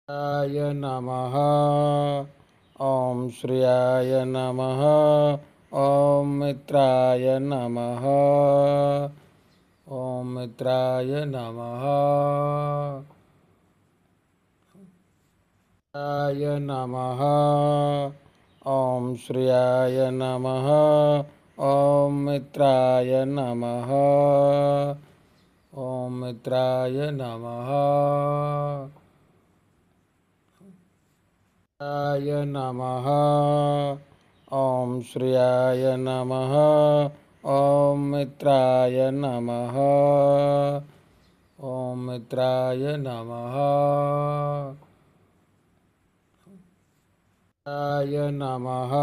आय नमः। ॐ श्रियाय नमः। ॐ मित्राय नमः। ॐ मित्राय नमः। आय नमः। ॐ श्रियाय नमः। ॐ मित्राय नमः। ॐ मित्राय नमः। आय नमः। ॐ श्रियाय नमः। ॐ मित्राय नमः। ॐ मित्राय नमः। आय नमः।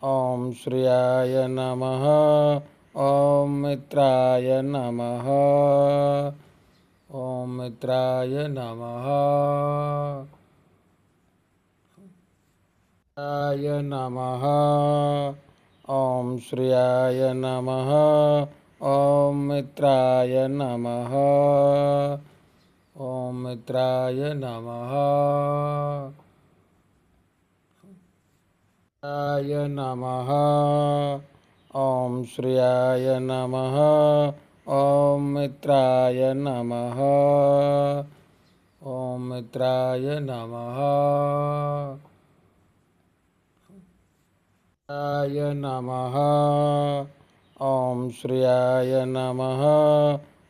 ॐ श्रियाय नमः। ॐ मित्राय नमः। ॐ मित्राय नमः। आय नमः। ॐ श्रियाय नमः। ॐ मित्राय नमः। ॐ मित्राय नमः। आय नमः। ॐ श्रियाय नमः। ॐ मित्राय नमः। ॐ मित्राय नमः। आय नमः। ॐ श्रियाय नमः।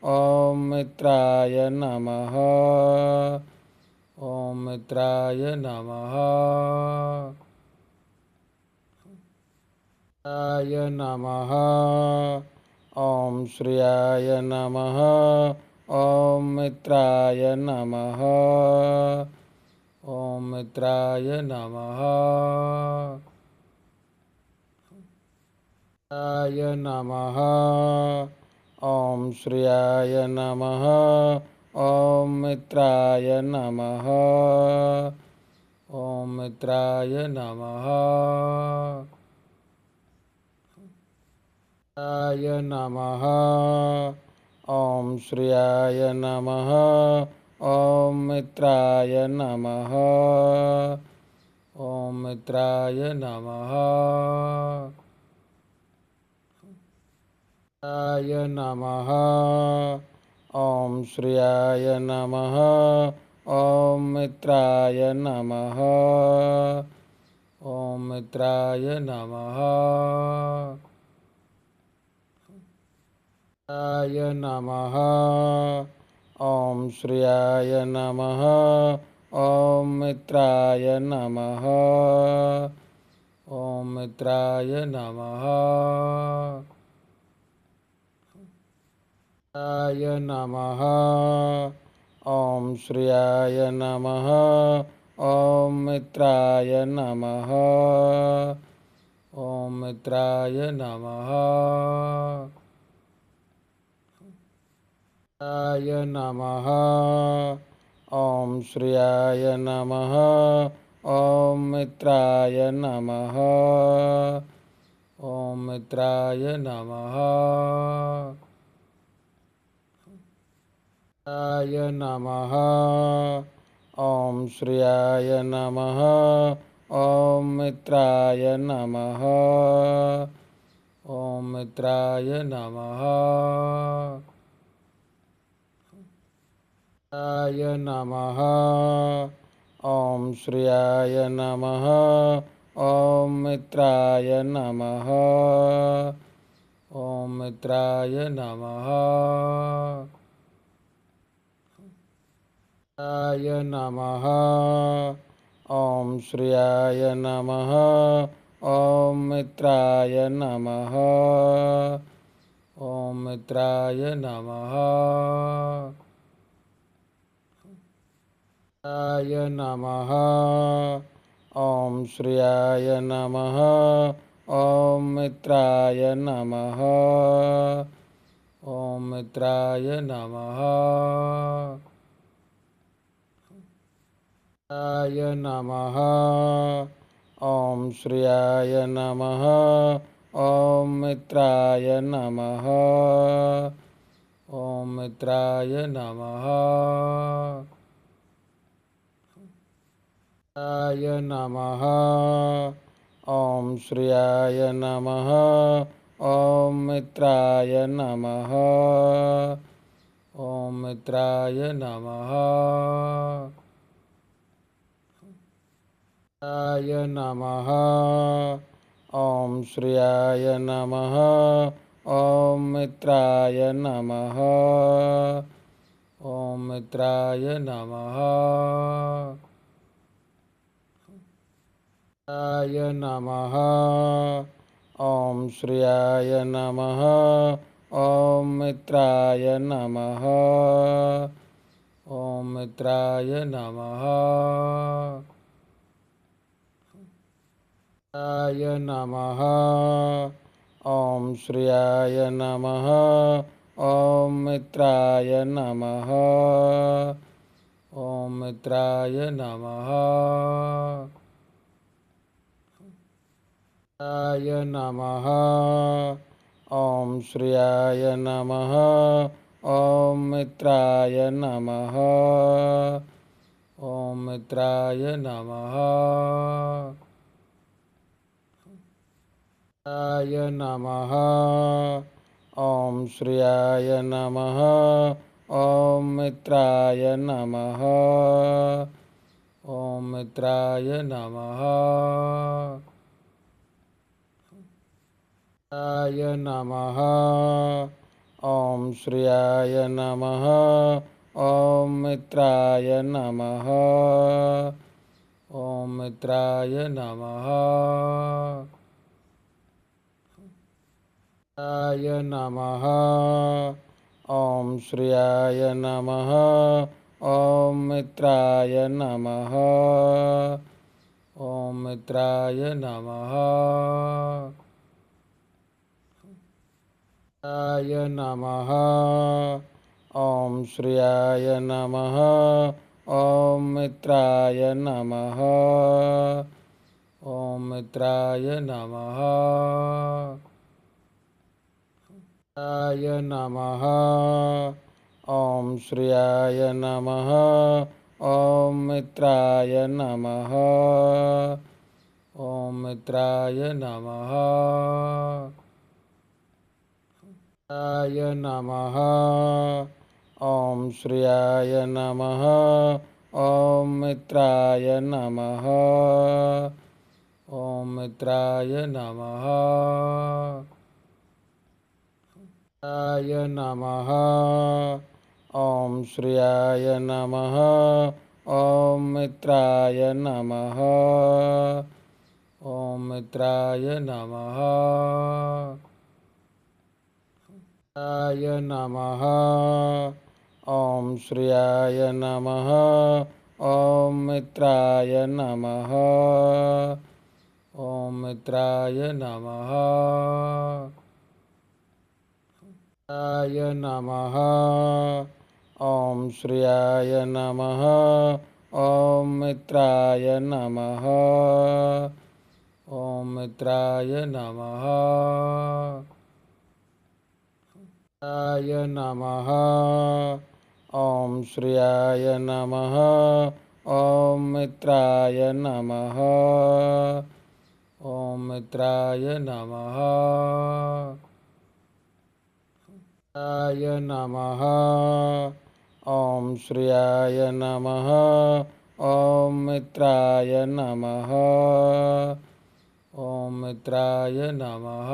ॐ मित्राय नमः। ॐ मित्राय नमः। आय नमः। ॐ श्रियाय नमः। ॐ मित्राय नमः। ॐ मित्राय नमः। आय नमः। ॐ श्रियाय नमः। ॐ मित्राय नमः। ॐ मित्राय नमः। आय नमः। ॐ श्रियाय नमः। ॐ मित्राय नमः। ॐ मित्राय नमः। आय नमः। ॐ श्रियाय नमः। ॐ मित्राय नमः। ॐ मित्राय नमः। आय नमः। ॐ श्रियाय नमः। ॐ मित्राय नमः। ॐ मित्राय नमः। आय नमः। ॐ श्रियाय नमः। ॐ मित्राय नमः। ॐ मित्राय नमः। आय नमः। ॐ श्रियाय नमः। ॐ मित्राय नमः। ॐ मित्राय नमः। आय नमः। ॐ श्रियाय नमः। ॐ मित्राय नमः। ॐ मित्राय नमः। आय नमः। ॐ श्रियाय नमः। ॐ मित्राय नमः। ॐ मित्राय नमः। आय नमः। ॐ श्रियाय नमः। ॐ मित्राय नमः। ॐ मित्राय नमः। आय नमः। ॐ श्रियाय नमः। ॐ मित्राय नमः। ॐ मित्राय नमः। आय नमः। ॐ श्रियाय नमः। ॐ मित्राय नमः। ॐ मित्राय नमः। आय नमः। ॐ श्रियाय नमः। ॐ मित्राय नमः। ॐ मित्राय नमः। आय नमः। ॐ श्रियाय नमः। ॐ मित्राय नमः। ॐ मित्राय नमः। आय नमः। ॐ श्रियाय नमः। ॐ मित्राय नमः। ॐ मित्राय नमः। आय नमः। ॐ श्रियाय नमः। ॐ मित्राय नमः। ॐ मित्राय नमः। आय नमः। ॐ श्रियाय नमः। ॐ मित्राय नमः। ॐ मित्राय नमः। आय नमः। ॐ श्रियाय नमः। ॐ मित्राय नमः। ॐ मित्राय नमः। आय नमः। ॐ श्रियाय नमः। ॐ मित्राय नमः। ॐ मित्राय नमः। आय नमः। ॐ श्रियाय नमः। ॐ मित्राय नमः। ॐ मित्राय नमः। आय नमः। ॐ श्रियाय नमः। ॐ मित्राय नमः। ॐ मित्राय नमः। आय नमः। ॐ श्रियाय नमः। ॐ मित्राय नमः। ॐ मित्राय नमः। आय नमः। ॐ श्रियाय नमः। ॐ मित्राय नमः। ॐ मित्राय नमः। आय नमः। ॐ श्रियाय नमः। ॐ मित्राय नमः। ॐ मित्राय नमः। आय नमः। ॐ श्रियाय नमः। ॐ मित्राय नमः। ॐ मित्राय नमः। आय नमः। ॐ श्रियाय नमः। ॐ मित्राय नमः। ॐ मित्राय नमः। आय नमः। ॐ श्रियाय नमः। ॐ मित्राय नमः। ॐ मित्राय नमः। आय नमः। ॐ श्रियाय नमः। ॐ मित्राय नमः। ॐ मित्राय नमः।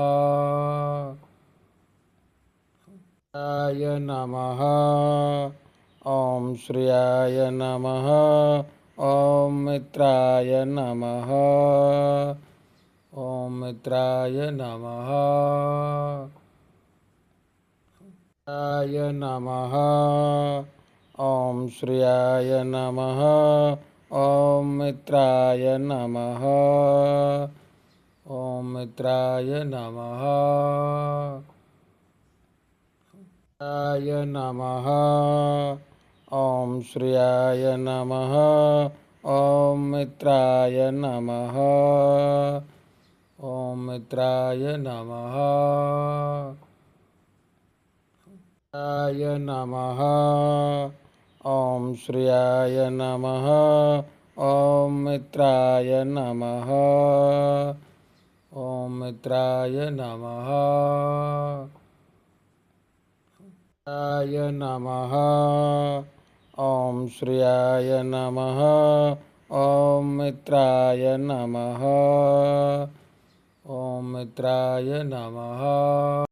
आय नमः। ॐ श्रियाय नमः। ॐ मित्राय नमः। ॐ मित्राय नमः। आय नमः। ॐ श्रियाय नमः। ॐ मित्राय नमः। ॐ मित्राय नमः। आय नमः। ॐ श्रियाय नमः। ॐ मित्राय नमः। ॐ मित्राय नमः। आय नमः। ॐ श्रियाय नमः। ॐ मित्राय नमः। ॐ मित्राय नमः। य नमः। ॐ श्रियाय नमः। ॐ मित्राय नमः। ॐ मित्राय नमः।